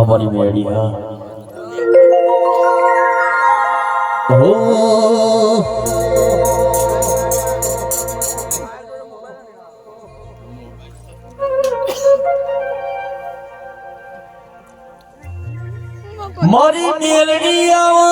અમારી મેળી હા મારી મેલડી આવો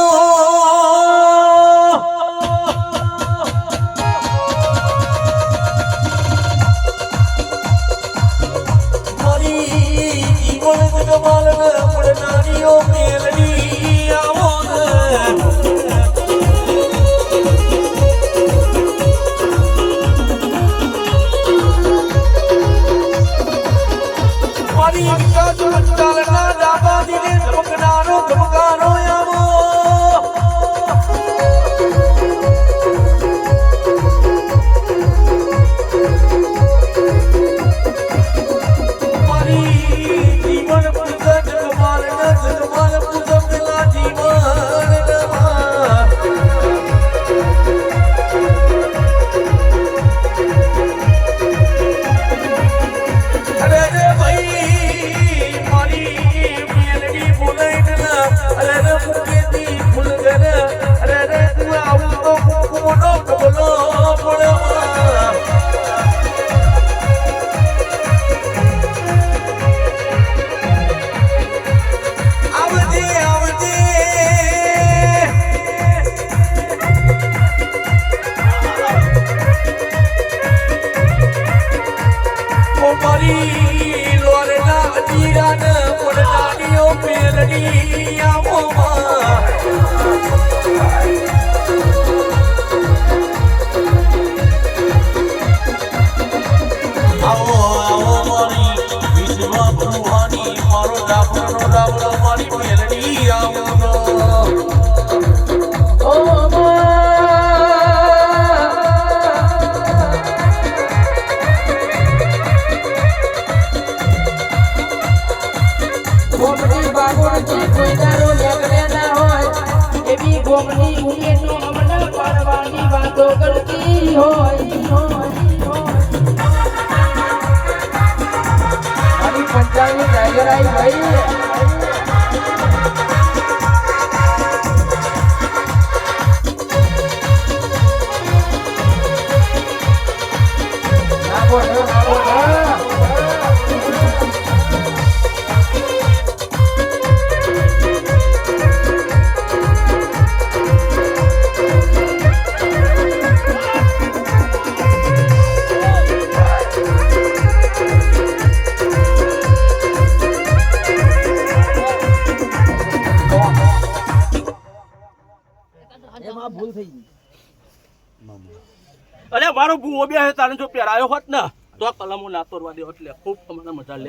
અરે મારો ભૂવો બે તારે જો પહેરાયો હોત ને તો કલમો ના તોડવા દે એટલે ખૂબ અમારે મજા લે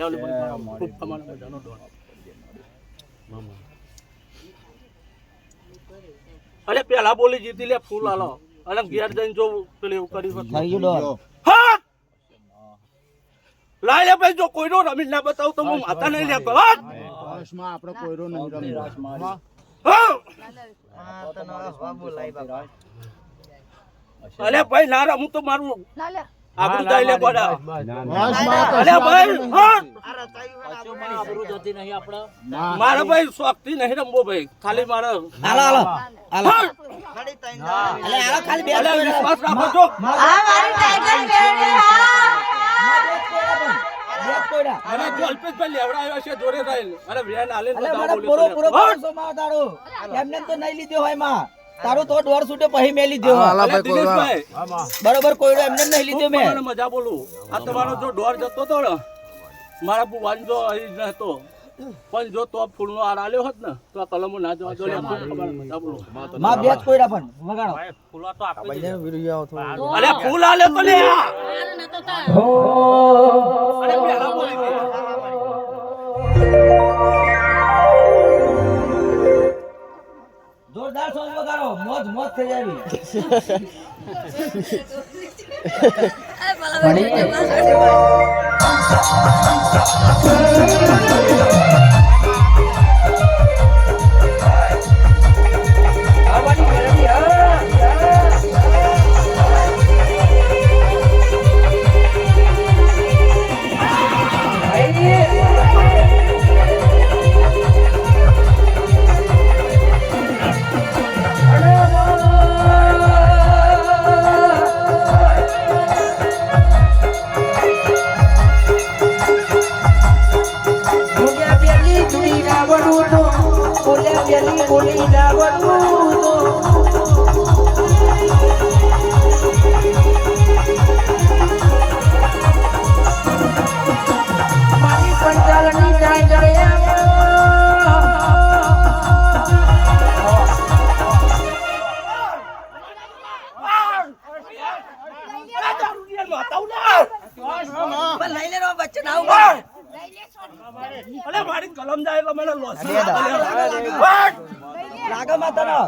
ખૂબ અમારે મજાનો દોડ અરે પેલા બોલી જીતી લે ફૂલ આલો અને ઘેર જઈને જો પેલું એવું કર્યું હા લાય લે ભાઈ જો કોઈનો રમીન ના બતાવું તો હું માતા નહીં લે આપણે કોઈનો નહીં રમી અલે ભાઈ ના રમું તો મારું આબરૂ જાય લે બડા અલે ભાઈ આબરૂ જતી નહીં આપણે મારા ભાઈ શોખ થી નહીં રમવો ભાઈ ખાલી મારે હાલો ખાલી બે વિશ્વાસ રાખો છો આ મારી ટાઈગર બેડી અરે ગોલ્પેજ ભાઈ લેવડાયો છે જોરે થાય અરે વેન આલે તો પૂરો તારો એમને તો નહીં લીધો હોય માં તારો તો ડોર છૂટે પછી મે લીધો બરોબર કોઈનો એમને નહીં લીધો મે મજા બોલું આ તમારો જો ડોર જતો તો ને મારા બુવાન જો અહીં નતો પણ જો તો ફૂલનો આર આલ્યો હોત ને તો આ કલમો ના જવા દો લે મજા બોલું માં બેચ કોઈડા પણ વગાડો ફૂલા તો આપી દે વિડિયો આવો અરે ફૂલ આલ્યો તો લે અરે પેલા બોલી દે જોરદાર સોંગ વગાડો મોજ મોજ થઈ જાવી બોલી ડાવડું મારી પંચાલની જાય ગયા લઈ લેનો બચ્ચે ના ઉભા અલે મારી કલમ જાય એટલે મને લોસ લાગે માતાનો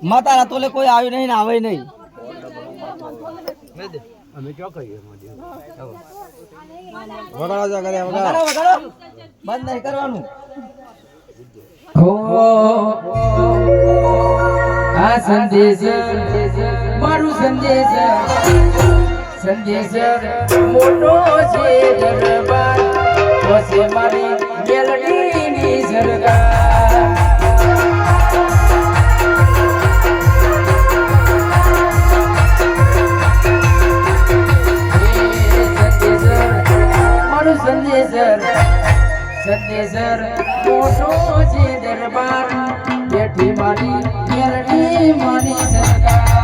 માતાના તોલે કોઈ આવ્યું નહીં ને આવે નહીં વગાડો બંધ નહીં કરવાનું આ સંદેશ મારું સંદેશ મોટો છે દરબાર વસે મારી મેલડીની સરકાર મારું સંદેશ મોટો છે દરબાર બેઠી મારી મેલડી મારી સરકાર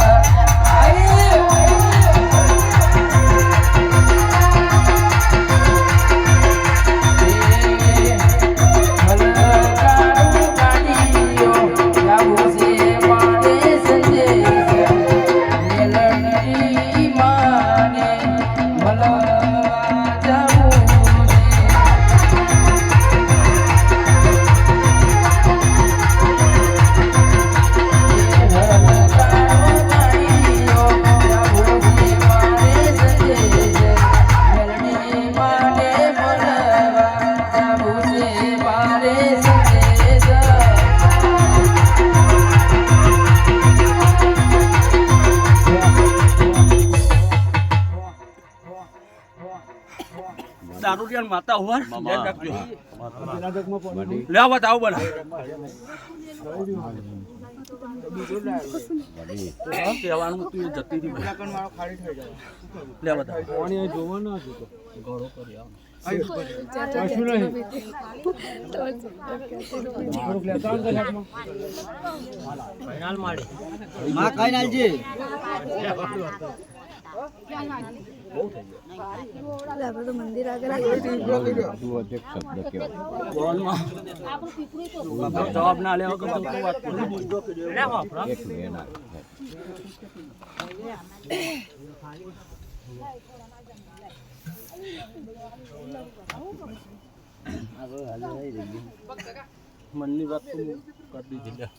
દારૂડિયા માતા હોવા ધ્યાન રાખજો લે આવો આવો બના કહેવાનું તું જતી રહી લે બતા પાણી જોવાનું હતું તો ગોળો કરી આવ માં કઈ નાલજી મંદિર આગળ જવાબ ના લેવા વાત મનની વાત તો કરી દીધી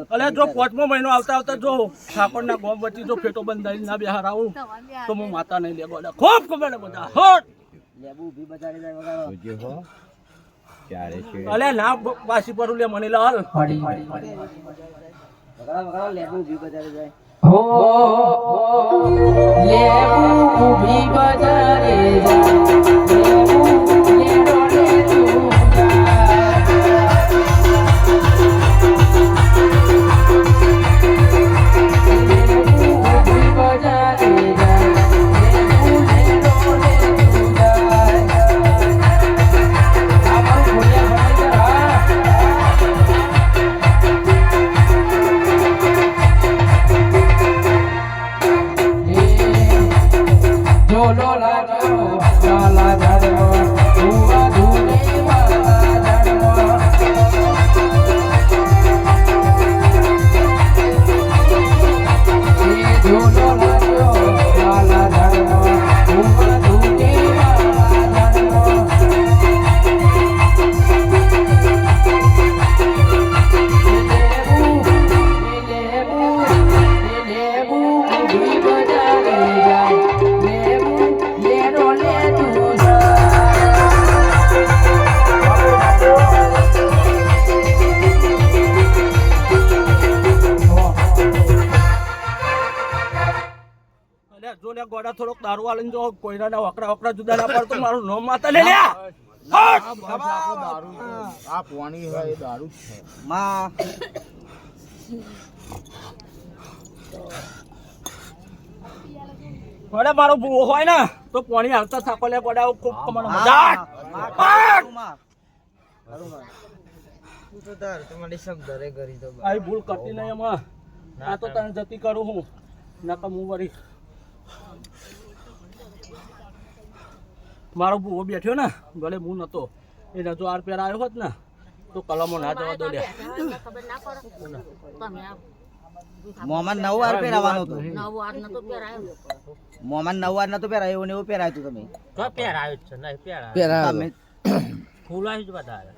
અલે જો 5મો મહિનો આવતા આવતા જો ઠાકોરના ગોમ વચ્ચે જો ફેટો બંધાઈ ના બિહાર આવું તો હું માતા નહીં લે ગોડા ખૂબ કમેલે બધા હોટ લેબુ ઊભી બજાડી જાય વગાડો અલે ના પાછી પર લે મને લાલ વગાડો લેબુ ઊભી બજાડી જાય હો લેબુ ઊભી બજારે જા ગોડા થોડોક દારૂ વાળીને જો કોઈના વકરા વકરા જુદા ના પડતો મારું નામ માતા લે લે આ પાણી હોય એ દારૂ જ છે માં પડે મારો ભૂવો હોય ને તો પાણી હાલતા થાકો લે પડે ખૂબ મને મજા આ ભૂલ કરતી નહીં એમાં આ તો તને જતી કરું હું નકર હું વળી મારો ભૂવો બેઠ્યો ને ભલે હું નતો એને જો આર પેર આવ્યો હોત ને તો કલમો ના જવા દો લે મોહમ્મદ 9 વાર પહેરાવાનો હતો મોહમ્મદ 9 વાર નતો પહેરાયો ને એવું પહેરાયું તું તમે તો પહેરાયો જ છે નહીં પહેરાયો પહેરાયો ફૂલાઈ જ વધારે